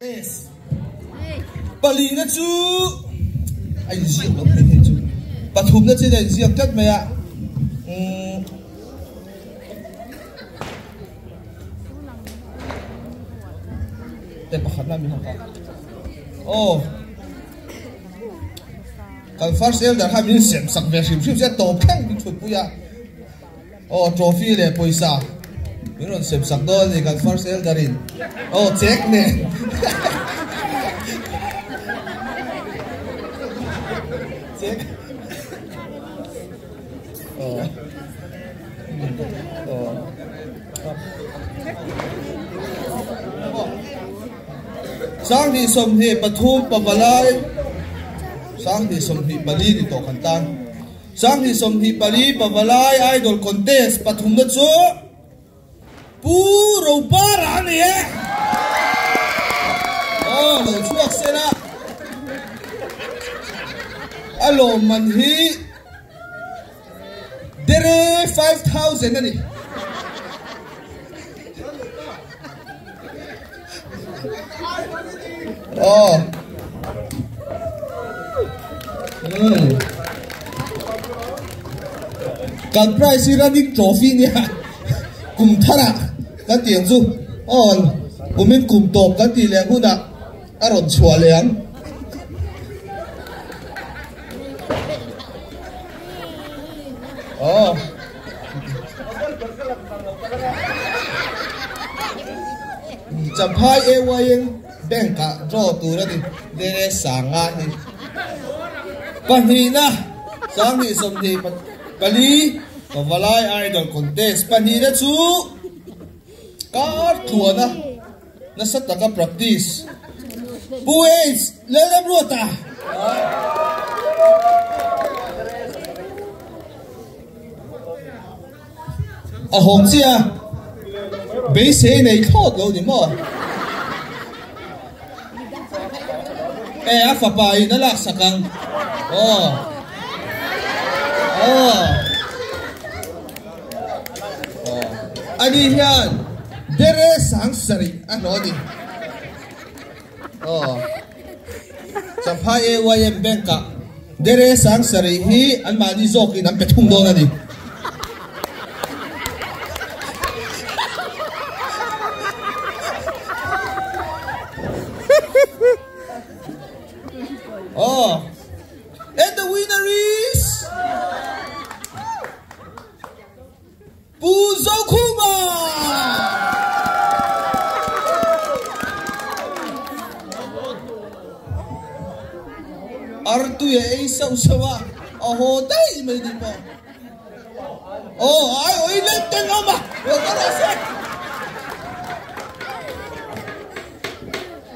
Yes. Bali na chu. Ai ziak lo phei chu. Pathum na che dai ziak tat me ya. Te pakhat na mi ha. Oh. Kan first elder ha min sem sak ve sim sim se to khang min thut pu ya. Oh trophy le poisa. Meron sem sak do ni kan first elder in. Oh check ne. Check. Oh. Oh. Sang di som hi pathum pabalai. Sang di som hi bali di to kantan. Sang di som hi bali pabalai idol contest pathum na chu. Puro para ni eh. Oh, lo chuak sena. Alo man hi dere 5,000 ani. Oh. Kan prize running trophy ni ha. Kum thara kan tiang chu. Oh, kumin kum top kan ti leng huna aron chua leng. Oh. Champai ewayen bengka draw tu na di dere sanga ni. Panhina sang ni som ni bali pavalai idol contest panhina chu kar tuana na sa taka practice. Pues lele brota. Hong chia base này thốt đâu nhỉ mò pha bài nó lạc sakang anh đi hiền dere sáng sari anh nói đi chẳng phải em bank cả dere sáng sari hi anh mà đi dọc thì nắm bẹt thùng đâu đi. Oh, and the winner is Buzokuma. Artu ya isau sawa. Oh, dai mai di po. Oh, ai oi leten ama. Yo karase.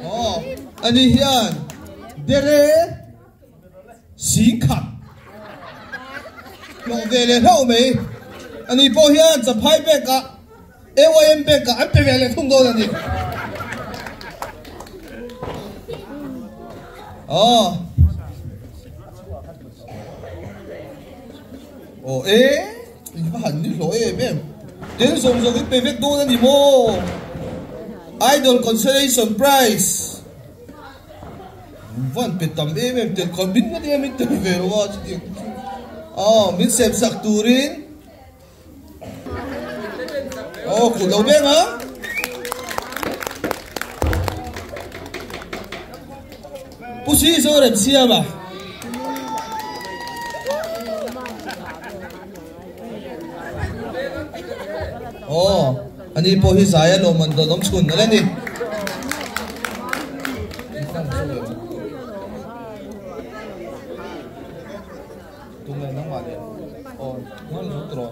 Oh, ani hian. Dere Singkat Long vele hau mei ani po hian chaphai beka AYM beka an pe vele thung do ani iba han ni lo mem den som zo pe vek do ani mo idol consolation prize Van petam em tel kombin na dia mit vero wa chi min sem sak turin ku lo be nga pusi so rem sia ba ani po hi saya lo man do dom chun na ni Tungai nang mali. Oh, ngon sutro.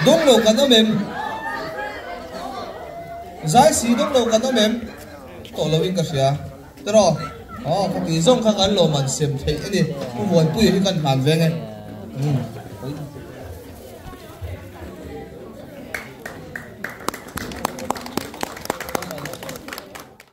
Dong lo kana mem. Zai si dong lo kana mem. To lo wing ka sia. Tero. Ka ti zong ka kan lo man sem thei ani. Pu won pu hi kan han ve nge.